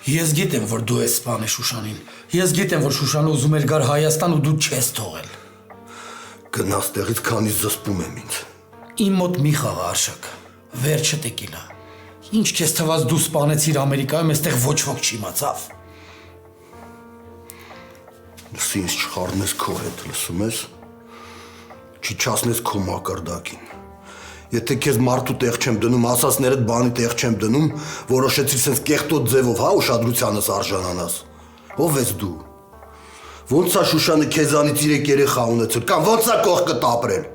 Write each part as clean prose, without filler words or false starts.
Ես գիտեմ, որ դու ես սպանել Շուշանին։ Ես գիտեմ, որ Շուշանը ուզում էր գար Հայաստան ու դու չես թողել։ Գնաց տեղից, քանի զսպում եմ ինձ։ Իմ մոտ մի խաղ Արշակ, վերջը տեկիլա։ Ինչ քեզ թվաց դու սպանեցիր Ամերիկայում, այստեղ ոչ ոք չիմացավ։ Ինձ չխառնես քո հետ, լսում ես։ Չիչացնես քո մակարդակին։ Եթե քեզ մարդու տեղ չեմ դնում, ասածներդ բանի տեղ չեմ դնում, որոշեցիր սենց կեղտոտ ձևով, հա, ուշադրությանս արժանանաս։ Ով ես դու։ Ոնց է Շուշանը քեզանից 3 երեխա ունեցել, կամ ոնց է կողքդ ապրել։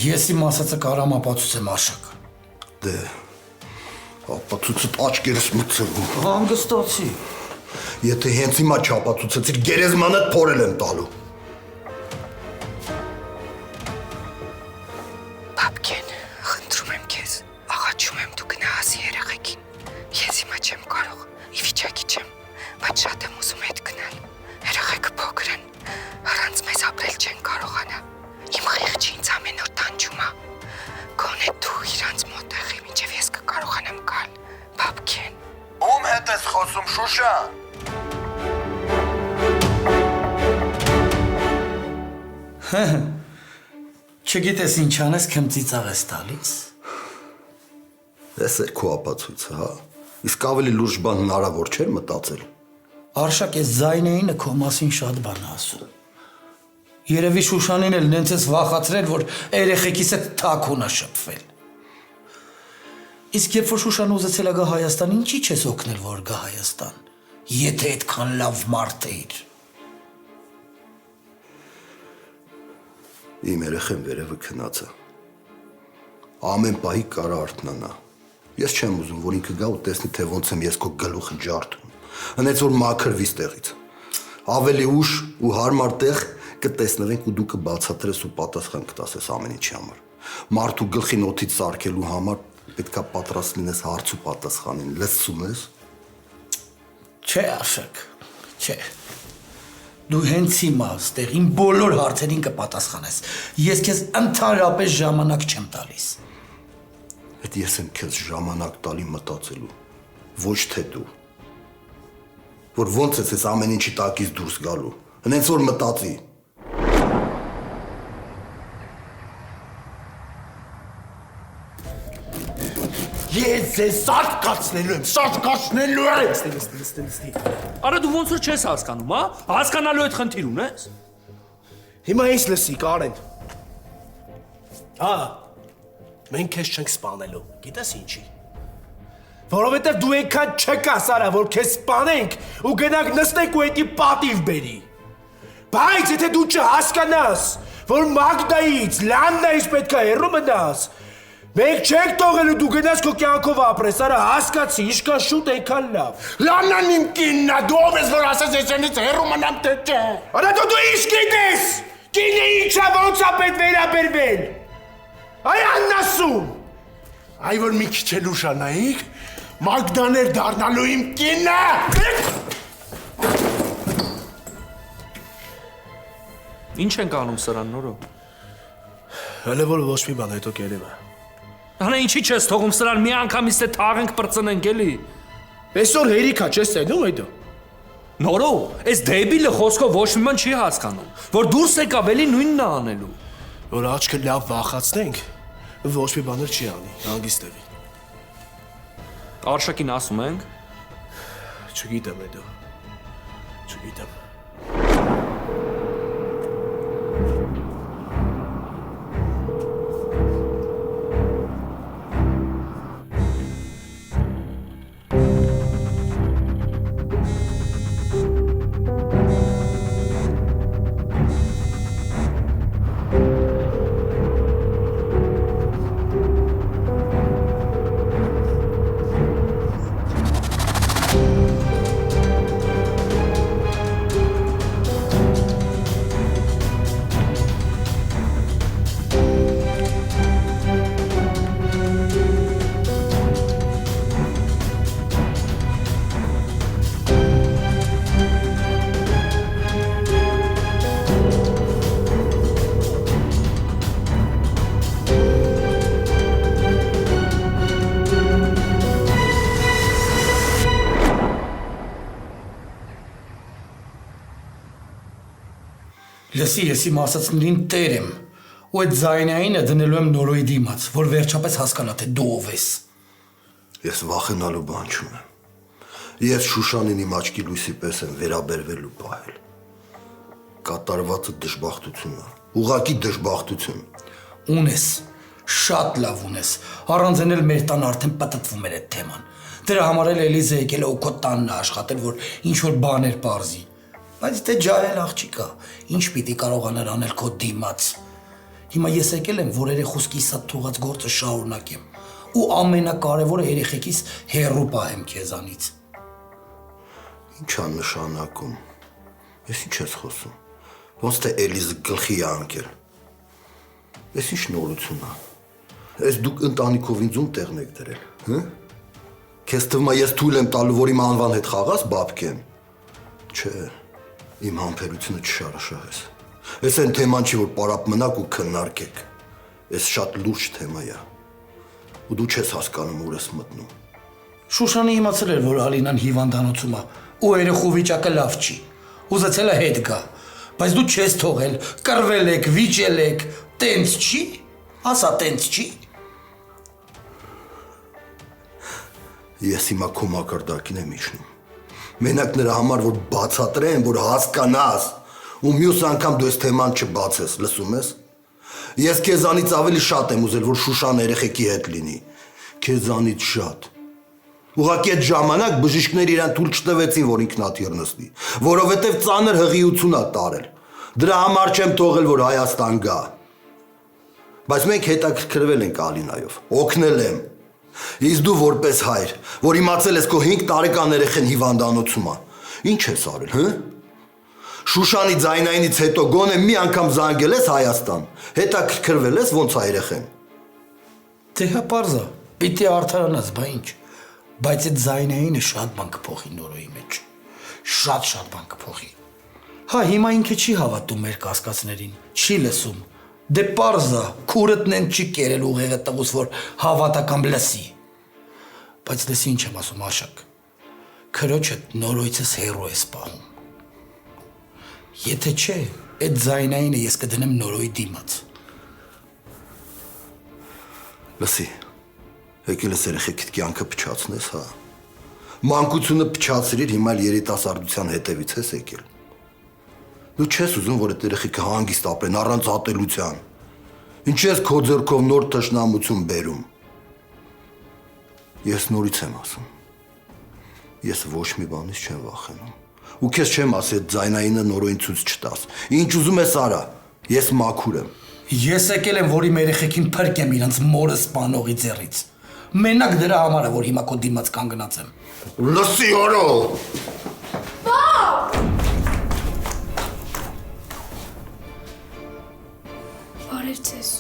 Ես իմ ասածը կարամ ապացուցեմ Արշակ։ Դե, ապացուցդ աչքերս մտցրու։ Հանգստացի։ Եթե հենց հիմա չապացուցեցիր, գերեզմանդ փորել եմ տալու։ Պապկեն, խնդրում եմ քեզ, աղաչում եմ դու գնահաս երեխեքին։ Ես հիմա չեմ կարող, ի վիճակի չեմ, բայց շատ եմ ուզում հետ գնալ։ Երեխեքը փոքր են, առանց մեզ ապրել չեն կարողանա։ Իմ խիղճը ինձ ամեն օր տանջում է։ Գոնե դու իրանց մոտ եղի, մինչև ես կկարողանամ գալ, Պապկեն։ Ում հետ ես խոսում, Շուշա։ Չգիտես ինչ անես, քեմ ծիծաղ ես տալիս։ Ես էր քո ապացույցը, հա։ Իսկ ավելի լուրջ բան հնարավոր չէր մտածել։ Արշակ, ես Զայնեինը քո մասին շատ բան ասում։ Երևի Շուշանին էլ նենց ես վախացրել, որ երեխեքիս հետ թաքուն է շփվել։ Իսկ երբ որ Շուշանը ուզեցել է գա Հայաստան, ինչի չես օգնել, որ գա Հայաստան, եթե այդքան լավ մարդ էիր։ Իմ երեխեն վերևը քնած է։ Ամեն պահի կարա արթնանա։ Ես չեմ ուզում, որ ինքը գա ու տեսնի, թե ոնց եմ ես քո գլուխը ջարդում։ Հենց որ մաքրվի ստեղից։ Ավելի ուշ ու հարմար տեղ կտեսնվենք ու դու կբացատրես ու պատասխան կտասես ամեն ինչի համար։ Մարդու գլխին օդից սարքելու համար պետքա պատրաստ լինես հարց ու պատասխանին։ Լսում ես։ Չէ, Արշակ, չէ։ Դու հենց հիմա ստեղ իմ բոլոր հարցերին կպատասխանես։ Ես քեզ ընդհանրապես ժամանակ չեմ տալիս։ Այդ ես եմ քեզ ժամանակ տալի մտածելու, ոչ թե դու։ Որ ոնց ես ամեն ինչի տակից դուրս գալու։ Հենց որ մտածի։ Ես ձեզ սարկացնելու եմ, սարկացնելու եմ։ Ստի։ Արա դու ոնց որ չես հասկանում, հա? Հասկանալու այդ խնդիր ունես։ Հիմա ինձ լսի, Կարեն։ Հա, մենք քեզ չենք սպանելու, գիտես ինչի։ Որովհետև դու այնքան չկաս, արա, որ քեզ սպանենք ու գնանք նստենք ու էդի պատիվ բերի։ Բայց եթե դու չհասկանաս, որ Մագդայից, Լաննայից պետք է հեռու մնաս, մենք չենք թողելու դու գնաս քո կյանքով ապրես, արա, հասկացի, ինչքան շուտ այնքան լավ։ Լաննան իմ կինն է, դու ով ես որ ասես ես ենից հեռու մնամ թե չէ։ Արա դու ինչ գիտես։ Կինը ինչա ոնց է պետք վերաբերվել։ Այ աննասում։ Այ որ մի քիչ էլ ուշանայիք, Մագդան էր դառնալու իմ կինը։ Ինչ ենք անում սրան նորո։ Հələ որ ոչ մի բան հետո կերևա։ Հանա ինչի չես թողում սրան մի անգամից թե թաղենք պրծնենք էլի։ Այսօր հերիքա չես ցենում այդո։ Նորո, այս դեբիլը խոսքով ոչ մի բան չի հասկանում, որ դուրս եկավ էլի նույնն է անելու։ Որ աչքը լավ վախացնենք, ոչ մի բան չի անի, հանգիստ եղի։ Արշակին ասում ենք։ Չգիտեմ այդո։ Չգիտեմ։ Լսի, ես իմ ասածներին տեր եմ, ու այդ Զայնայինը դնելու եմ Նորոյի դիմաց, որ վերջապես հասկանա, թե դու ով ես։ Ես վախենալու բան չունեմ։ Ես Շուշանին իմ աչքի լույսի պես եմ վերաբերվել ու պահել։ Կատարվածը դժբախտություն է, ուղղակի դժբախտություն։ Ունես, շատ լավ ունես, առանց էլ մեր տան արդեն պատտվում էր այդ թեման։ Դրա համար էլ Էլիզը եկել է ու քո տանն է աշխատել, որ ինչ-որ բաներ պարզի։ Բայց դե ջահել աղջիկա, ինչ պիտի կարողանար անել քո դիմաց։ Հիմա ես եկել եմ, որ երեխուսկի սա թողած գործը շարունակեմ ու ամենակարևորը երեխեքիս հեռու պահեմ քեզանից։ Ինչ է նշանակում։ Ես ինչ ես խոսում։ Ոնց թե Էլիզը գլխի է անկել։ Ես ինչ նորություն է։ Ես դուք ընտանիքով ինձ ում տեղն եք դրել, հը՞։ Քեզ թվում է ես թույլ եմ տալու, որ իմ անվան հետ խաղաս բաբկեն։ Չէ, իմ համբերությունը չշարաշահես։ Ես այն թեման չի, որ պարապ մնաք ու քննարկեք։ Ես շատ լուրջ թեմա է։ Ու դու չես հասկանում ուր ես մտնում։ Շուշանը իմացել էր, որ Ալինան հիվանդանոցում է, ու երեխու վիճակը լավ չի։ Ուզեցել է հետ գա, բայց դու չես թողել, կռվել եք, վիճել եք, տենց չի։ Ասա, տենց չի։ Ես հիմա քո մակարդակին եմ իջնում։ Մենակ նրա համար, որ բացատրեմ, որ հասկանաս, ու մյուս անգամ դու այս թեման չբացես, լսում ես։ Ես քեզանից ավելի շատ եմ ուզել, որ Շուշան երեխեքի հետ լինի։ Քեզանից շատ։ Ուղղակի այդ ժամանակ բժիշկները իրան թույլ չտվեցին, որ ինքնաթիռ նստի, որովհետև ծանր հղիություն է տարել։ Դրա համար չեմ թողել, որ Հայաստան գա։ Բայց մենք հետաքրքրվել ենք Ալինայով, օգնել եմ։ Իսկ դու որպես հայր, որ իմացել ես քո 5 տարեկան երեխեն հիվանդանոցում է, ինչ ես արել, հը։ Շուշանի Զայնայինից հետո գոնե մի անգամ զանգել ես Հայաստան, հետաքրքրվել ես ոնց է երեխեն։ Դե հա պարզա, պիտի արդարանաս, բա ինչ։ Բայց այդ Զայնայինը շատ բան կփոխի Նորոյի մեջ։ Շատ բան կփոխի։ Հա, հիմա ինքը չի հավատում մեր կասկածներին, չի լսում։ Դե պարզա, քուրըտն են չի կերել ուղեղը տղուս, որ հավատա կամ լսի։ Բայց լսի ինչ եմ ասում, Աշակ։ Քրոջդ Նորոյցս հեռու ես պահում։ Եթե չէ, այդ Զայնայինը ես կդնեմ Նորոյի դիմաց։ Լսի, եկել ես երեխեքիդ կյանքը փչացնես, հա։ Մանկությունը փչացրիր, հիմա երիտասարդության հետևից ես եկել։ Դու չես ուզում, որ այդ երեխեքը հանգիստ ապրեն առանց ատելության։ Ինչ ես քո ձեռքով նոր թշնամություն բերում։ Ես նորից եմ ասում։ Ես ոչ մի բանից չեմ վախենում։ Ու քեզ չեմ ասի այդ Զայնայինը Նորոյին ցույց չտաս։ Ինչ ուզում ես արա։ Ես մաքուր եմ։ Ես եկել եմ, որ իմ երեխեքին փրկեմ իրանց մորը սպանողի ձեռից։ Մենակ դրա համար է, որ հիմա քո դիմաց կանգնած եմ։ Լսի օրո։ Բարև ձեզ։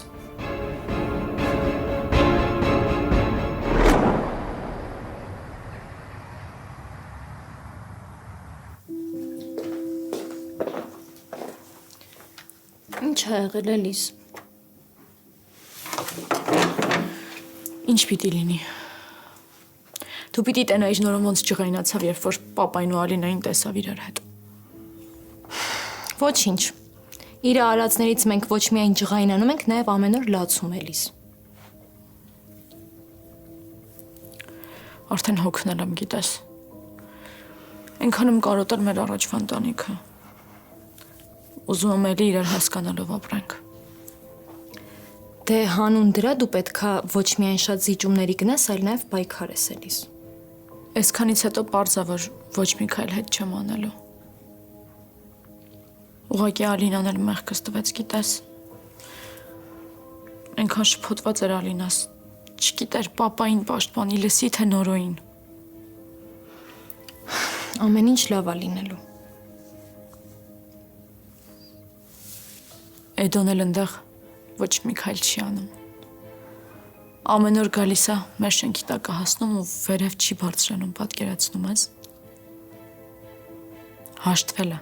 Ինչ ա եղել Էլիս։ Ինչ պիտի լինի։ Դու պիտի տենայից նորոն ոնց ջղայնացավ, երբ որ պապային ու Ալինային տեսավ իրար հետ։ Ոչինչ։ Իր արածներից մենք ոչ միայն ջղայնանում ենք, նաև ամեն օր լացում Էլիս։ Արդեն հոգնել եմ, գիտես։ Այնքան եմ կարոտել մեր առաջվա ընտանիքը։ Ուզում եմ էլի իրար հասկանալով ապրենք։ Դե հանուն դրա դու պետքա ոչ միայն շատ զիջումների գնաս, այլ նաև պայքարես Էլիս։ Այսքանից հետո պարզ է, որ ոչ մի քայլ հետ չեմ անելու։ Ուղղակի Ալինան էլ մեղքս տվեց, գիտես։ Այնքան շփոթված էր Ալինաս, չգիտեր պապային պաշտպանի, լսի թե Նորոյին։ Ամեն ինչ լավ է լինելու։ Էդոն էլ ընդեղ ոչ մի քայլ չի անում։ Ամեն օր գալիս է, մեր շենքի տակը հասնում ու վերև չի բարձրանում, պատկերացնում ես։ Հաշտվել է։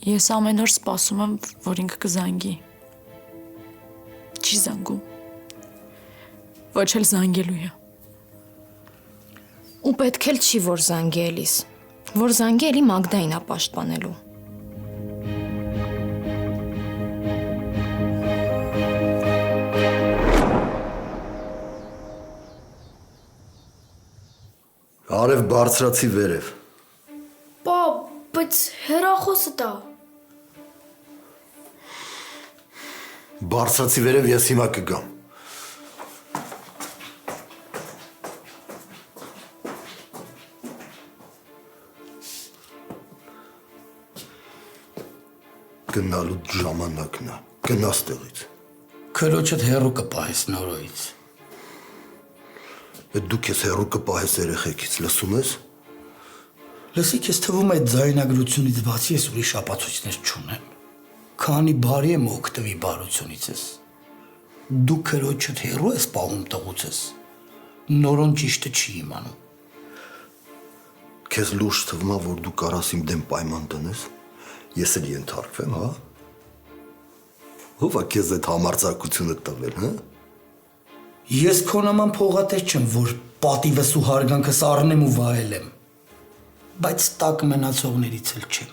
Ես ամեն օր սպասում եմ, որ ինքը կզանգի։ Չի զանգում։ Ոչ էլ զանգելու է։ Ու պետք էլ չի, որ զանգի Էլիս։ Որ զանգի էլի Մագդային է պաշտպանելու։ Արև բարձրացի վերև։ Պա, բայց հեռախոսը տա։ Բարձրացի վերև ես հիմա կգամ։ Գնալու ժամանակն է։ Գնա ստեղից։ Քրոջդ հերու կպահես նորոյից։ Դու քեզ հերու կպահես երեխեքից, լսում ես։ Լսի, քեզ թվում է ձայնագրությունից բացի ես ուրիշ ապացույցներ չունեմ։ Քանի բարի եմ օգտվի բարությունիցս։ Դու քրոջդ հերու ես պահում տղուցս։ Նորոն ճիշտը չի իմանում։ Քեզ լուրջ թվում է, որ դու կարաս իմ դեմ պայման տնես։ Ես էլ ենթարկվեմ, հա։ Ով է քեզ այդ համարձակությունը տվել, հա։ Ես քո նման փողատես չեմ, որ պատիվս ու հարգանքս առնեմ ու վայելեմ, բայց տակ մնացողներից էլ չեմ։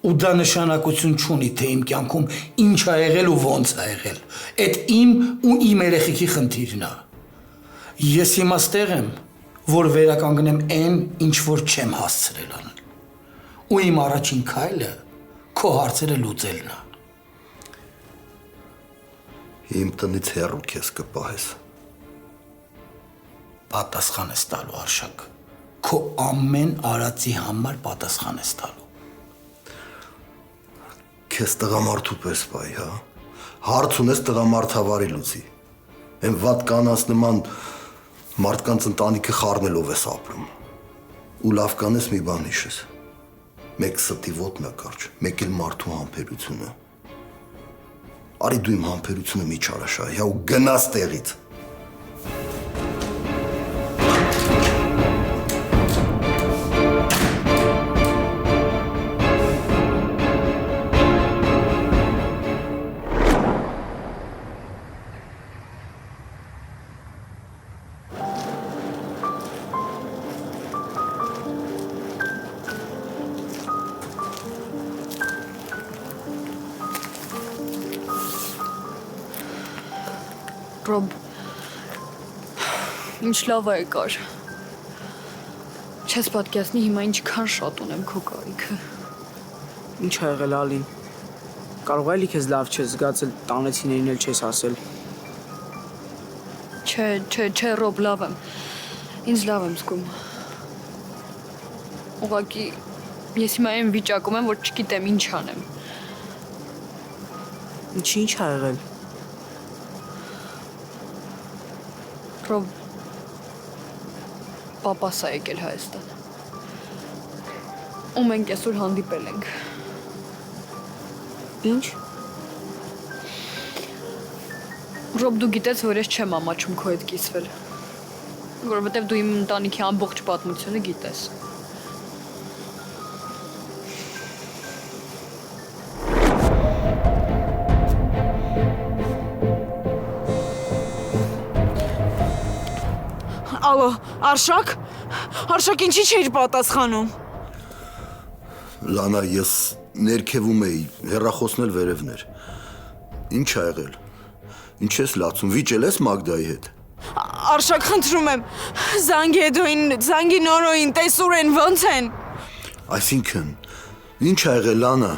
Ու դա նշանակություն չունի, թե իմ կյանքում ինչ ա եղել ու ոնց ա եղել։ Այդ իմ ու իմ երեխեքի խնդիրն է։ Ես հիմա ստեղ եմ, որ վերականգնեմ այն, ինչ որ չեմ հասցրել անել։ Ու իմ առաջին քայլը քո հարցերը լուծելն է։ Իմ տնից հեռու քեզ կպահես։ Պատասխան ես տալու Արշակ։ Քո ամեն արածի համար պատասխան ես տալու։ Քեզ տղամարդու պես բայ, հա։ Հարց ունես տղամարդավարի լուծի։ Այն վատ կանանց նման մարդկանց ընտանիքը խառնելով ես ապրում։ Ու լավ կանես մի բան հիշես։ Մեկ ստի ոտնակարճ, մեկ էլ մարդու համբերությունը։ Արի դու իմ համբերությունը մի չարաշահի, հա ու գնաս տեղից։ Ռոբ, ինչ լավ է եկար։ Չես պատկերացնի հիմա ինչքան շատ ունեմ քո կարիքը։ Ինչ ա եղել Ալին։ Կարող է լի քեզ լավ չես զգացել, տանեցիներին էլ չես ասել։ Չէ, Ռոբ, լավ եմ։ Ինձ լավ եմ զգում։ Ուղղակի ես հիմա այն վիճակում եմ, որ չգիտեմ ինչ անեմ։ Ինչ ա եղել։ Ռոբ, պապաս է եկել Հայաստան։ Ու մենք այսօր հանդիպել ենք։ Ինչ։ Ռոբ, դու գիտես, որ ես չեմ ամաչում քո հետ կիսվել, որովհետև դու իմ ընտանիքի ամբողջ պատմությունը գիտես։ Ալո, Արշակ ինչի չէիր պատասխանում։ Լանա, ես ներքևում էի, հեռախոսն էլ վերևներ։ Ինչ ա եղել։ Ինչ ես լացում, վիճել ես Մագդայի հետ։ Արշակ, խնդրում եմ, զանգի Էդոին, զանգի Նորոին, տեսուր են, ոնց են։ Այսինքն, ինչ ա եղել, Լանա։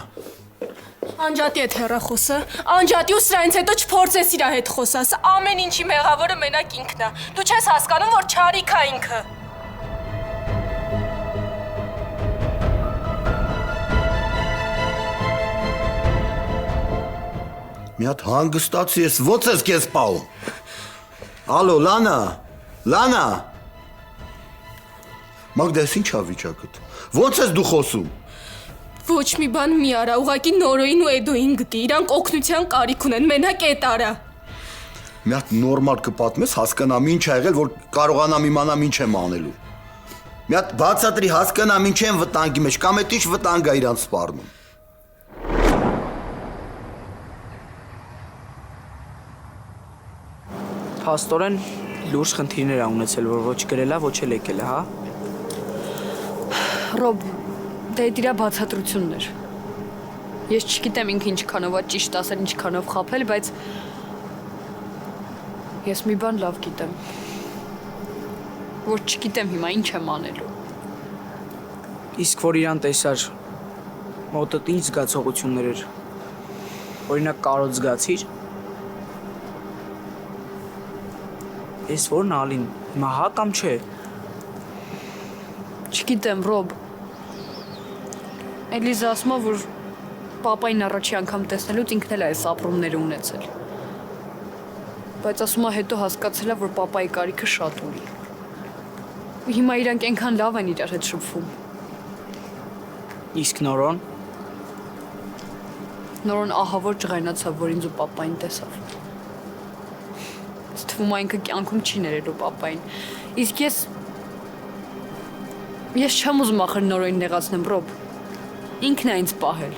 Անջատի այդ հեռախոսը, անջատի ու սրանից հետո չփորձես իրա հետ խոսաս, ամեն ինչի մեղավորը մենակ ինքն է, դու չես հասկանում, որ չարիք է ինքը։ Մի հատ հանգստացի ես, ոնց ես քեզ պահում։ Ալո, Լանա։ Մագդա, ինչ ա վիճակդ։ Ոնց ես դու խոսում։ Ոչ մի բան մի արա, ուղղակի Նորոին ու Էդոին գտի, իրանք օգնության կարիք ունեն, մենակ էդ արա։ Մի հատ նորմալ կպատմես, հասկանամ ինչ ա եղել, որ կարողանամ իմանամ ինչ եմ անելու։ Մի հատ բացատրի, հասկանամ ինչ են վտանգի մեջ, կամ այդ ինչ վտանգ ա իրանց սպառնում։ Փաստորեն լուրջ խնդիրներ ա ունեցել, որ ոչ գրելա, ոչ էլ եկել է, հա։ Ռոբ, դա իր բացատրությունն էր։ Ես չգիտեմ ինքը ինչքանով է ճիշտ ասել, ինչքանով խաբել, բայց ես մի բան լավ գիտեմ։ որ չգիտեմ հիմա ինչ եմ անելու։ Իսկ որ իրան տեսար, մոտդ ինչ զգացողություններ էր։ Օրինակ կարոտ զգացիր։ Էս որն ալին, հիմա հա կամ չէ։ Չգիտեմ, Ռոբ։ Էլիզա ասում է, որ պապային առաջի անգամ տեսնելուց ինքն էլ է այս ապրումները ունեցել։ Բայց ասում է հետո հասկացել է, որ պապայի կարիքը շատ ունի։ Ու հիմա իրանք այնքան լավ են իրար հետ շփվում։ Իսկ նորոն։ Նորոն ահա որ ջղայնացավ, որ ինձ ու պապային տեսավ։ Թվում է ինքը կյանքում չի ներելու պապային։ Իսկ ես չեմ ուզում ախր նորոին նեղացնեմ, Ռոբ։ Ինքն է ինձ պահել։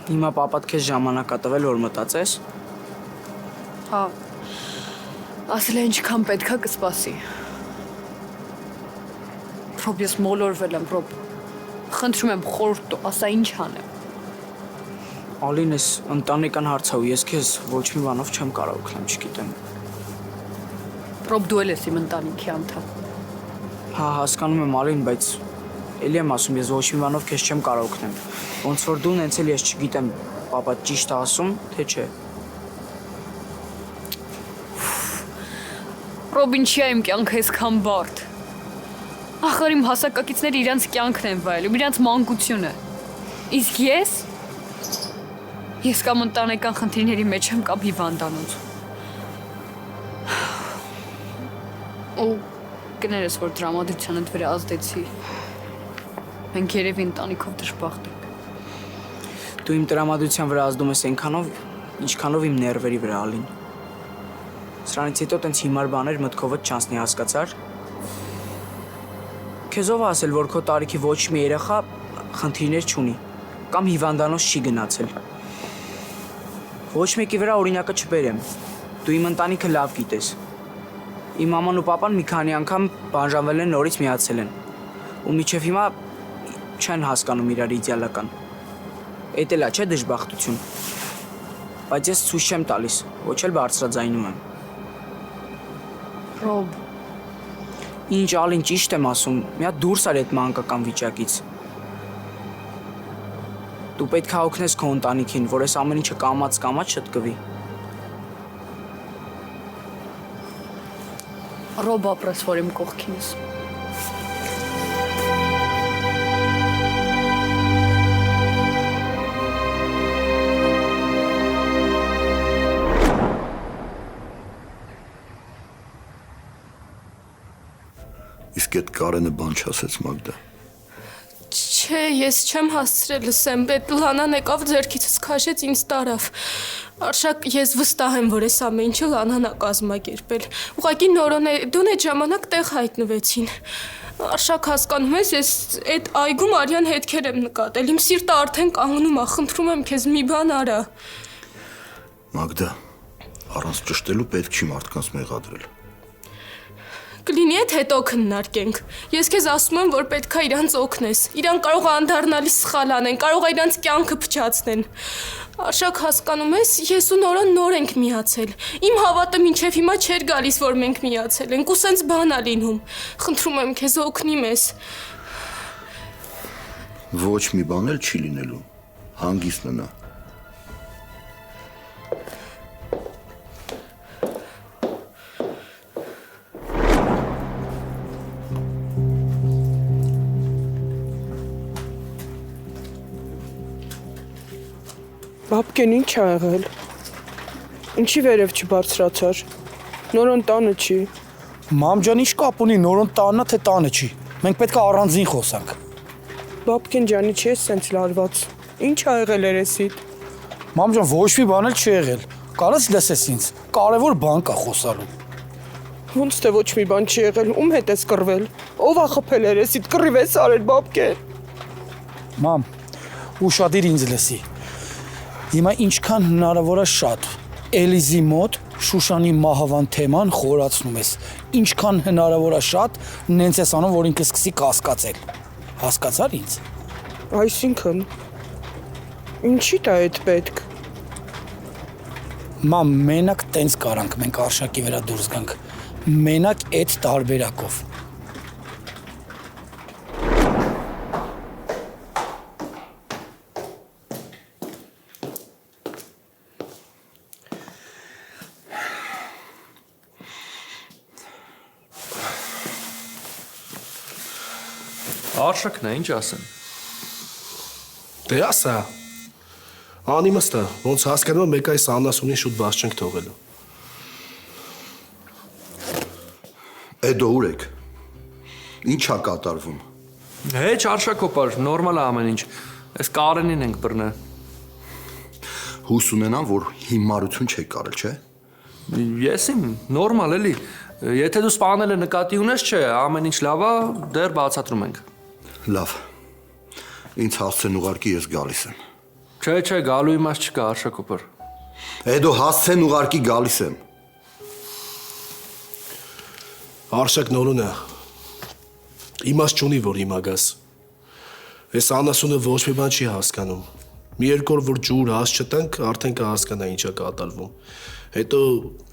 Հիմա պապատ քեզ ժամանակ ա տվել, որ մտածես։ Հա։ Ասել է ինչքան պետքա կսպասի։ Ռոբ, ես մոլորվել եմ, Ռոբ։ Խնդրում եմ խորհուրդ տու, ասա ինչ անեմ։ Ալին, ես ընտանեկան հարց ա ու ես քեզ ոչ մի բանով չեմ կարող օգնել, չգիտեմ։ Ռոբ, դու էլ ես իմ ընտանիքի անդամ։ Հա, հասկանում եմ, Ալին, բայց էլի եմ ասում, ես ոչ մի բանով քեզ չեմ կարող օգնել։ Ոնց որ դու նենց էլ ես չգիտեմ, պապա ճիշտ է ասում, թե չէ։ Ռոբ, ինչի է իմ կյանքը այսքան բարդ։ Ախր իմ հասակակիցները իրանց կյանքն են վայելում, իրանց մանկությունը։ Իսկ ես կամ ընտանեկան խնդիրների մեջ եմ կամ հիվանդանոց։ Ու կներես, որ տրամադրությանդ վրա ազդեցի։ Մենք երևի ընտանիքով դժբախտ ենք։ Դու իմ տրամադրության վրա ազդում ես այնքանով, ինչքանով իմ ներվերի վրա, Ալին։ Սրանից հետո տենց հիմար բաներ մտքովդ չանցնի, հասկացար։ Քեզ ով ասել, որ քո տարիքի ոչ մի երեխա խնդիրներ չունի կամ հիվանդանոց չի գնացել։ Ոչ մեկի վրա օրինակը չբերեմ։ Դու իմ ընտանիքը լավ գիտես։ Իմ մաման ու պապան մի քանի անգամ բանջանվել են, նորից միացել են։ Ու մինչև հիմա չեն հասկանում իրար իդեալական։ Էդ էլ է, չէ՞ դժբախտություն։ Բայց ես ցույց չեմ տալիս, ոչ էլ բարձրաձայնում եմ։ Ռոբ, Ինչ Ալին ճիշտ եմ ասում, մի հատ դուրսար այդ մանկական վիճակից։ Դու պետք է օգնես քո ընտանիքին, որ այս ամեն ինչը կամաց չտկվի։ Ռոբ ապրես, որ իմ կողքինս։ Իսկ այդ Կարենը բան չասեց Մագդա։ Չէ, ես չեմ հասցրել լսեմ, այդ Լանան եկավ ձեռքիցս քաշեց ինձ տարավ։ Արշակ, ես վստահ եմ, որ այս ամեն ինչը Լանան ա կազմակերպել։ Ուղղակի նորոն այդ ժամանակ տեղ հայտնվեցին։ Արշակ, հասկանում ես, ես այդ այգում Արյան հետքեր եմ նկատել։ Իմ սիրտը արդեն կանգնում ա, խնդրում եմ քեզ մի բան արա։ Մագդա, առանց ճշտելու պետք չի մարդկանց մեղադրել։ Կլինի այդ հետո քննարկենք։ Ես քեզ ասում եմ, որ պետքա իրանց օգնես։ Իրան կարող է անդառնալի սխալ անեն, կարող է իրանց կյանքը փչացնեն։ Արշակ, հասկանում ես, ես ու նորան նոր ենք միացել։ Իմ հավատը մինչև հիմա չէր գալիս, որ մենք միացել ենք, ու սենց բան ա լինում։ Խնդրում եմ քեզ օգնի մեզ։ Ոչ մի բան էլ չի լինելու։ Հանգիստ մնա։ Բաբկեն ինչ ա եղել։ Ինչի վերև չբարձրացար։ Նորոն տանը չի։ Մամ ջան, ինչ կապ ունի նորոն տաննա թե տանը չի։ Մենք պետք է առանձին խոսանք։ Բաբկեն ջանի չի սենց լարված։ Ինչ ա եղել երեսիդ։ Մամ ջան, ոչ մի բան էլ չի եղել։ Կարես լսես ինձ։ Կարևոր բան կա խոսալու։ Ոնց թե ոչ մի բան չի եղել, ում հետ ես կռվել։ Ով ա խփել երեսիդ, կռիվ ես արել Բաբկեն։ Մամ, ուշադիր ինձ լսի։ Հիմա ինչքան հնարավոր է շատ Էլիզի մոտ Շուշանի մահվան թեման խորացնում ես։ Ինչքան հնարավոր է շատ նենց ես անում, որ ինքը սկսի կասկածել։ Հասկացար ինձ։ Այսինքն ինչի՞ դա այդ պետք։ Մամ, մենակ տենց կարանք մենք Արշակի վրա դուրս գանք։ Մենակ այդ տարբերակով։ Արշակն է, ինչ ասեմ։ Դե ասա։ Անիմստը, ոնց հասկանում եմ մեկ այս անասունին շուտ բաց չենք թողելու։ Էդո ուր եք։ Ինչ-ա կատարվում։ Հեչ Արշակոպար, նորմալ է ամեն ինչ։ Այս Կարենին ենք բռնել։ Հույս ունենամ, որ հիմարություն չեք կարել, չէ՞։ Ես իմ, նորմալ էլի։ Եթե դու սպանելը նկատի ունես, չէ, ամեն ինչ լավ է, դեռ բացատրում ենք։ Լավ։ Ինձ հասցեն ուղարկի, ես գալիս եմ։ Չէ, գալու իմաստ չկա, Արշակոպար։ Էդո հասցեն ուղարկի, գալիս եմ։ Արշակ նորունը իմաստ չունի, որ հիմա գաս։ Այս անասունը ոչ մի բան չի հասկանում։ Մի երկու օր որ ջուր հաս չտանք, արդեն կհասկանա ինչա կատարվում։ Հետո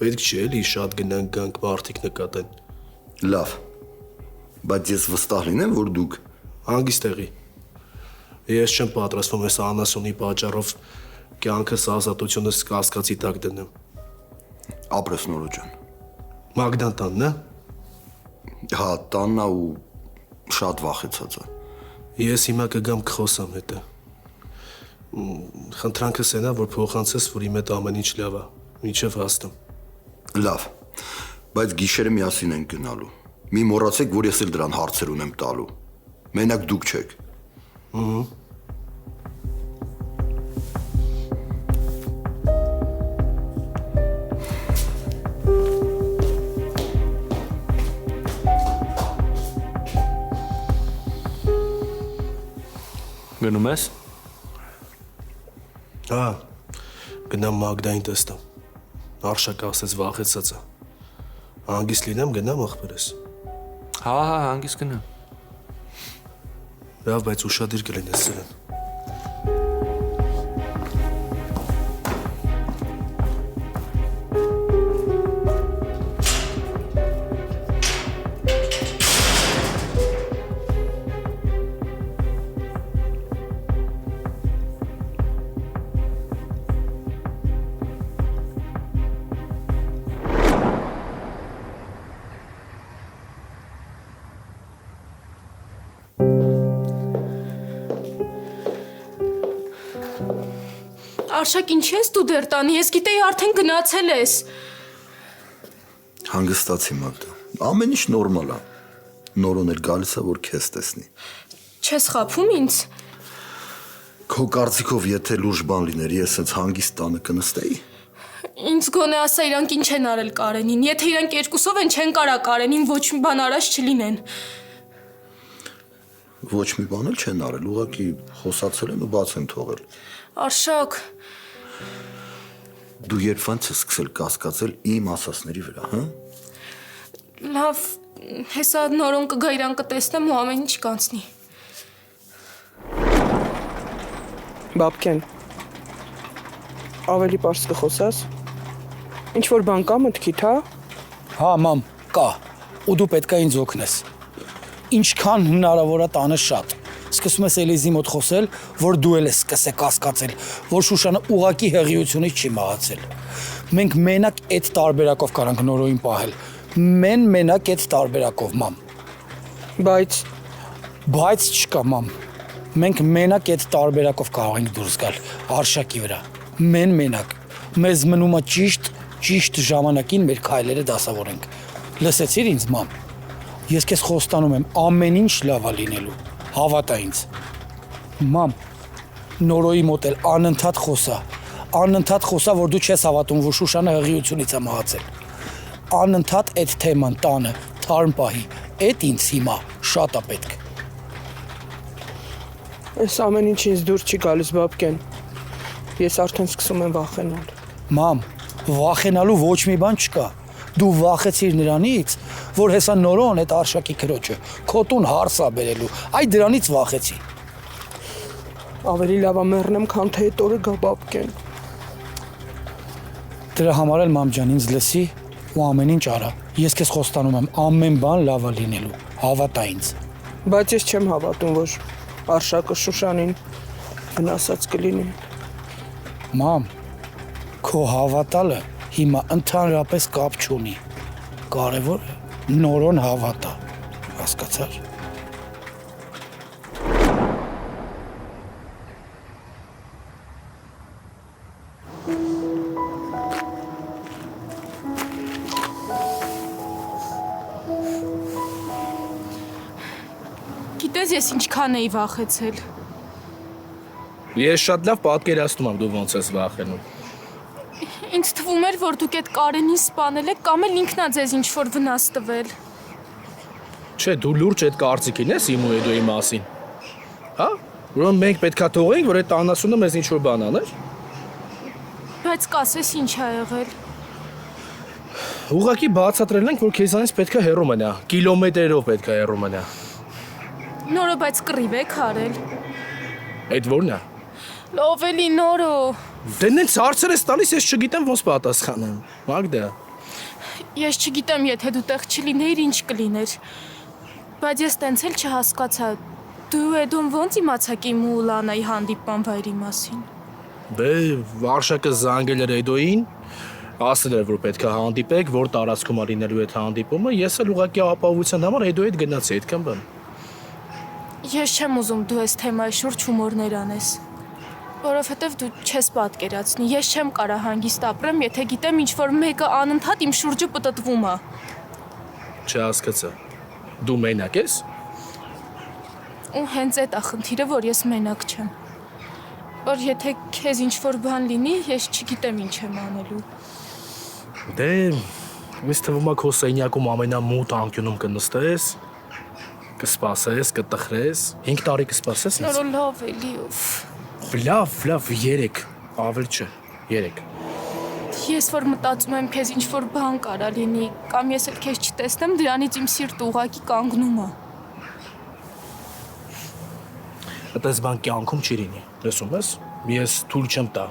պետք չի էլի շատ գնանք գանք մարդիկ նկատեն։ Լավ։ Բայց ես վստահ լինեմ, որ դուք հանգիստ եղի։ Ես չեմ պատրաստվում այս անասունի պատճառով կյանքս ազատությունս կասկածի տակ դնեմ։ ապրես Նորո ջան։ Մագդան տանն է։ Հա, տանն է ու շատ վախեցած է։ Ես հիմա կգամ կխոսամ հետը։ Խնդրանքս էնա, որ փոխանցես, որ իմ հետ ամեն ինչ լավ է, մինչև հասնեմ։ Լավ, բայց գիշերը միասին ենք գնալու։ Մի մոռացեք, որ ես էլ դրան հարցեր ունեմ տալու։ Մենակ դուք չեք։ Գնում ես։ Հա, գնամ Մագդային տեստամ։ Արշակը ասեց վախեցած է։ Հանգիստ լինեմ, գնամ ախպերս։ Հա, հանգիստ գնամ։ Լավ, բայց ուշադիր կլինես սրան։ Արշակ, ինչ ես դու դեռ տանի, ես գիտեի արդեն գնացել ես։ Հանգստացի Մագդա։ Ամեն ինչ նորմալ է։ Նորոն էլ գալիս է, որ քեզ տեսնի։ Չես խաբում ինձ։ Քո կարծիքով, եթե լուրջ բան լիներ, ես հենց հանգիստ տանը կնստեի։ Ինձ գոնե ասա իրանք ինչ են արել Կարենին։ Եթե իրանք երկուսով են, չեն կարա Կարենին ոչ մի բան արած չլինեն։ Ոչ մի բան էլ չեն արել, ուղղակի խոսացել են ու բաց են թողել։ Արշակ, Դու երբ ոնց ես սկսել կասկածել իմ ասածների վրա, հա։ լավ, հեսա նորոն կգա իրան կտեսնեմ ու ամեն ինչ կանցնի։ Բաբկեն, ավելի պարզ կխոսաս։ Ինչ որ բան կա մտքիդ, հա։ Հա, մամ, կա։ Ու դու պետք է ինձ օգնես։ Ինչքան հնարավոր է տանը շատ։ Սկսում ես Էլիզի մոտ խոսել, որ դու էլ ես սկսե կասկածել, որ Շուշանը ուղակի հեղիությունից չի մահացել։ Մենք մենակ այդ տարբերակով կարանք Նորոյին պահել։ Մենակ այդ տարբերակով, մամ։ Բայց չկա, մամ։ Մենք մենակ այդ տարբերակով կարող ենք դուրս գալ Արշակի վրա։ Մենակ։ Մեզ մնում է ճիշտ ժամանակին մեր քայլերը դասավորենք։ Լսեցիր ինձ, մամ։ Ես քեզ խոստանում եմ, ամեն ինչ լավ է լինելու։ Հավատա ինձ։ Մամ, Նորոյի մոտ էլ անընդհատ խոսա, որ դու չես հավատում, որ Շուշանը հղիությունից է մահացել։ Անընդհատ այդ թեման տանը, թարմ պահի, այդ ինձ հիմա շատ է պետք։ Այս ամեն ինչ ինձ դուր չի գալիս, Բաբկեն։ Ես արդեն սկսում եմ վախենալ։ Մամ, վախենալու ոչ մի բան չկա։ Դու վախեցիր նրանից, որ հեսա Նորոն այդ Արշակի քրոջը քոտուն հարս է բերելու, այ դրանից վախեցի։ Ավելի լավ է մեռնեմ, քան թե այդ օրը գա, Բաբկեն։ Դրա համար էլ մամ ջան ինձ լսի ու ամեն ինչ արա։ Ես քեզ խոստանում եմ ամեն բան լավ է լինելու։ Հավատա ինձ։ Բայց ես չեմ հավատում, որ Արշակը Շուշանին վնասած կլինի։ Մամ, քո հավատալը հիմա ընդհանրապես կապ չունի։ Կարևորը նորոն հավատա։ Հասկացար։ Գիտես ես ինչքան էի վախեցել։ Ես շատ լավ պատկերացնում եմ դու ոնց ես վախենում։ Ինձ թվում էր, որ դուք այդ Կարենին սպանել եք կամ էլ ինքն ա ձեզ ինչ-որ վնաս տվել։ Չէ, դու լուրջ այդ կարծիքին ես իմ ու Էդոյի մասին։ Հա? Ուրեմն մենք պետքա թողենք, որ այդ անասունը մեզ ինչ-որ բան աներ։ Բայց կասես ինչ ա եղել։ Ուղղակի բացատրել ենք, որ քեզանից պետքա հեռու մնա, կիլոմետրերով պետքա հեռու մնա։ Նորը բայց կռիվ եք արել։ Այդ ո՞րն է։ Լավ էլի նորը։ Դե նենց հարցեր ես տալիս, ես չգիտեմ ոնց պատասխանեմ։ Մագդա։ Ես չգիտեմ, եթե դու տեղ չլիներ, ինչ կլիներ։ Բայց ես տենց էլ չհասկացա։ Դու Էդոն ոնց իմացաք իմ ու Լանայի հանդիպման վայրի մասին։ Դե Վարշակը զանգել էր Էդոյին, ասել էր, որ պետքա հանդիպեք, որ տարածքում ա լինելու այդ հանդիպումը, ես էլ ուղղակի ապահովության համար Էդոյի հետ գնացի, այդքան բան։ Ես չեմ ուզում դու այս թեմայի շուրջ հումորներ անես, որովհետև դու չես պատկերացնի, ես չեմ կարող հանգիստ ապրեմ, եթե գիտեմ ինչ-որ մեկը անընդհատ իմ շուրջը պտտվում է։ Չհասկացա։ Դու մենակ ես։ Ու հենց այդ է խնդիրը, որ ես մենակ չեմ։ Որ եթե քեզ ինչ-որ բան լինի, ես չգիտեմ ինչ եմ անելու։ Դե ինձ թվում է քո սենյակում ամենամութ անկյունում կնստես, կսպասես, կտխրես, 5 տարի կսպասես ինձ։ Նորը լավ էլի ուֆ։ Լավ, 3, ավել չէ, 3։ Ես որ մտածում եմ քեզ ինչ-որ բան կարա լինի, կամ ես էլ քեզ չտեսնեմ, դրանից իմ սիրտը ուղղակի կանգնում է։ Այդպես բան կյանքում չի լինի, լսում ես։ Ես թույլ չեմ տա,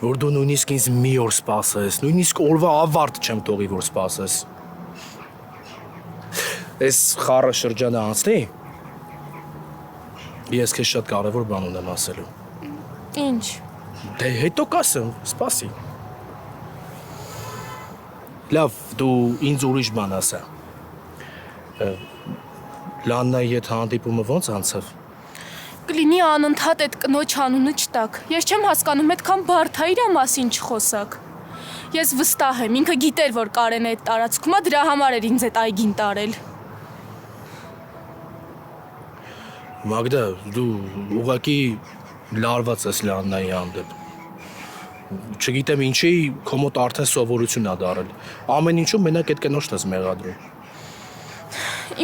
որ դու նույնիսկ ինձ մի օր սպասես, նույնիսկ օրվա ավարտ չեմ թողի, որ սպասես։ Այս խառը շրջանը անցնի, ես քեզ շատ կարևոր բան ունեմ ասելու։ Ինչ։ Դե հետո կասեմ, սպասի։ Լավ, դու ինձ ուրիշ բան ասա։ Լաննայի հետ հանդիպումը ոնց անցավ։ Կլինի անընդհատ այդ կնոջ անունը չտակ։ Ես չեմ հասկանում այդքան բարդ է իր մասին չխոսակ։ Ես վստահ եմ, ինքը գիտեր, որ Կարենը այդ տարածքում է, դրա համար էր ինձ այդ այգին տարել։ Մագդա, դու ուղղակի լարված ես Լաննայի հանդեպ։ Չգիտեմ ինչի, քո մոտ արդեն սովորություն ա դարել։ Ամեն ինչում մենակ այդ կնոջն ես մեղադրում։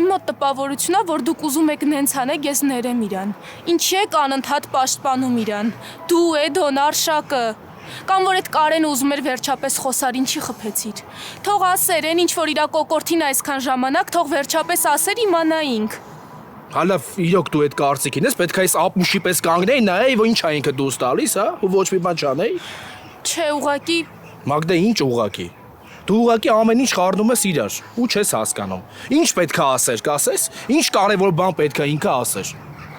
Իմ մոտ տպավորությունն է, որ դուք ուզում եք նենց անեք, ես ներեմ իրան։ Ինչի եք անընդհատ պաշտպանում իրան։ Դու, Էդոն, Արշակը, կամ որ այդ Կարենը ուզում էր վերջապես խոսար, ինչի խփեցիր։ Թող ասեր, այն ինչ որ իրա կոկորտին այսքան ժամանակ, թող վերջապես ասեր իմանայինք։ Հալավ, իրոք դու այդ կարծիքին ես, պետք է այս ապուշի պես կանգնեի, նայեի, որ ինչ ա ինքը դուրս տալիս, հա, ու ոչ մի բան չանեի։ Չէ, ուղղակի Մագդա, ինչ ուղղակի։ Դու ուղղակի ամեն ինչ խառնում ես իրար ու չես հասկանում։ Ինչ պետք է ասեր, կասես։ Ինչ կարևոր բան պետք է ինքը ասեր։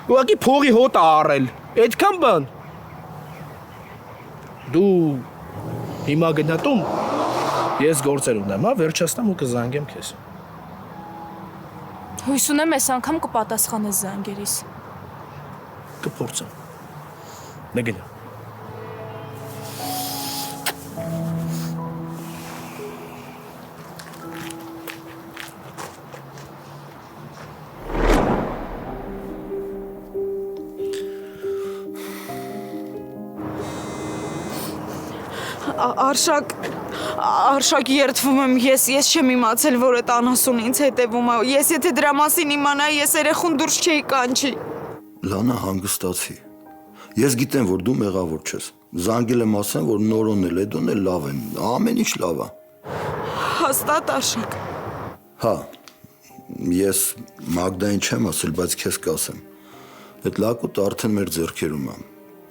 Ուղղակի փողի հոտ առել։ Այդքան բան։ Դու հիմա գնատում։ Ես գործեր ունեմ, հա, վերջացնեմ ու կզանգեմ քեզ։ հույս ունեմ այս անգամ կպատասխանես զանգերիս։ Կփորձեմ։ Նգնա։ Արշակ երդվում եմ, ես չեմ իմացել, որ այդ անասուն ինձ հետևում է։ Ես եթե դրա մասին իմանայի, ես երեխուն դուրս չէի կանչի։ Լանա, հանգստացի։ Ես գիտեմ, որ դու մեղավոր չես։ Զանգել եմ ասեմ, որ Նորոնն էլ Էդոն էլ լավ են, ամեն ինչ լավ է։ Հաստատ Արշակ։ Հա, ես Մագդային չեմ ասել, բայց քեզ կասեմ։ Այդ լակուտը արդեն մեր ձեռքերում է։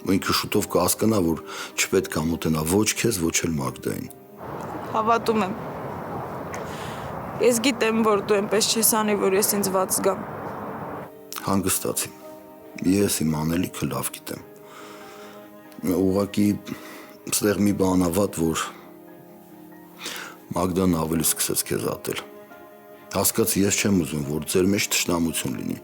Ու ինքը շուտով կհասկանա, որ չպետք է մոտենա ոչ քեզ, ոչ էլ Մագդային։ Հավատում եմ։ Ես գիտեմ, որ դու այնպես չես անի, որ ես ինձ ված զգամ։ Հանգստացի։ Ես իմ անելիքը լավ գիտեմ։ Ուղղակի ստեղ մի բան ավատ, որ Մագդան ավելի սկսեց քեզ ատել։ Հասկաց, ես չեմ ուզում, որ ձեր մեջ թշնամություն լինի։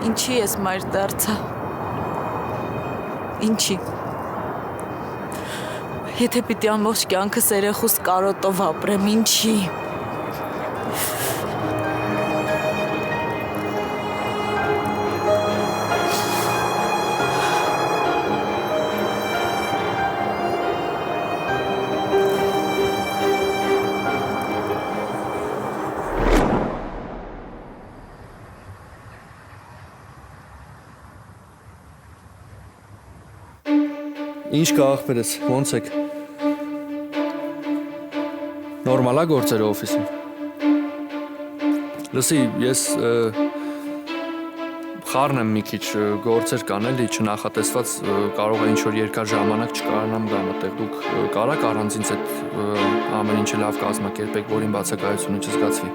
Ինչի ես մայր դարձա։ Ինչի։ Եթե պիտի ամբողջ կյանքս երեխուս կարոտով ապրեմ, ինչի։ Ինչ կա աղբերս, ոնց եք։ Նորմալ է գործերը օֆիսում։ Լսի, ես խառն եմ մի քիչ, գործեր կան էլի, չնախատեսված կարող է ինչ-որ երկար ժամանակ չկարանամ գամ այդտեղ։ Դուք կարաք առանց ինձ այդ ամեն ինչը լավ կազմակերպեք, որ իմ բացակայությունը չզգացվի։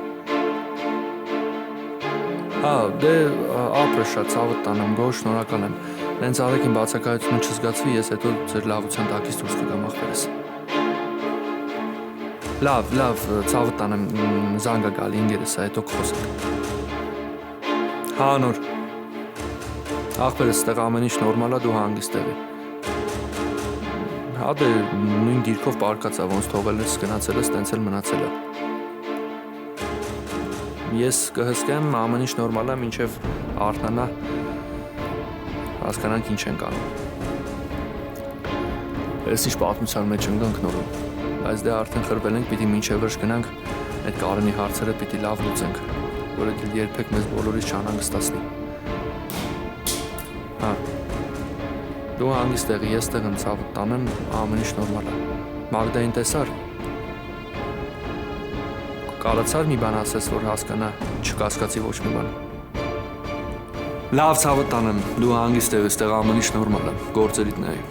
Հա, դե ապրը շատ ցավը տանեմ, գոհ, շնորհակալ եմ։ Նենց արեք իմ բացակայությունը չզգացվի, ես հետո ձեր լավության տակից դուրս կգամ աղբերս։ Լավ, ցավը տանեմ, զանգա գալի ինգերս է, հետո կխոսենք։ Հա, նոր։ Աղբերս, ստեղ ամեն ինչ նորմալ է, դու հանգիստ եղի։ Հա, դե նույն դիրքով պարկած է, ոնց թողել ես, գնացել ես, տենց էլ մնացել է։ Ես կհսկեմ, ամեն ինչ նորմալ է, մինչև արթնանա, հասկանանք ինչ ենք անում։ Ես ինչ պատմության մեջ ընկանք նորում, բայց դե արդեն խրվել ենք, պիտի մինչև վերջ գնանք, այդ Կարենի հարցերը պիտի լավ լուծենք, որը երբեք մեզ բոլորից չանհանգստացնի։ Հա, դու հանգիստ եղի, ես տեղ եմ ցավը տանեմ, ամեն ինչ նորմալ է։ Մագդային տեսար։ Կարացար մի բան ասես, որ հասկանա, չկասկածի ոչ մի բան։ Լավ ցավը տանեմ, դու հանգիստ եղի, ստեղ ամեն ինչ նորմալ է, գործերիդ նայի։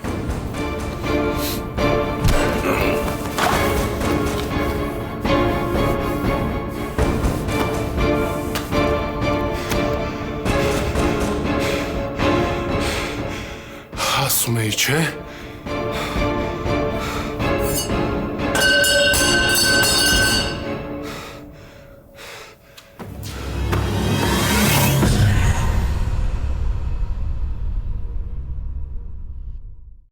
Ասում էի, չէ՞։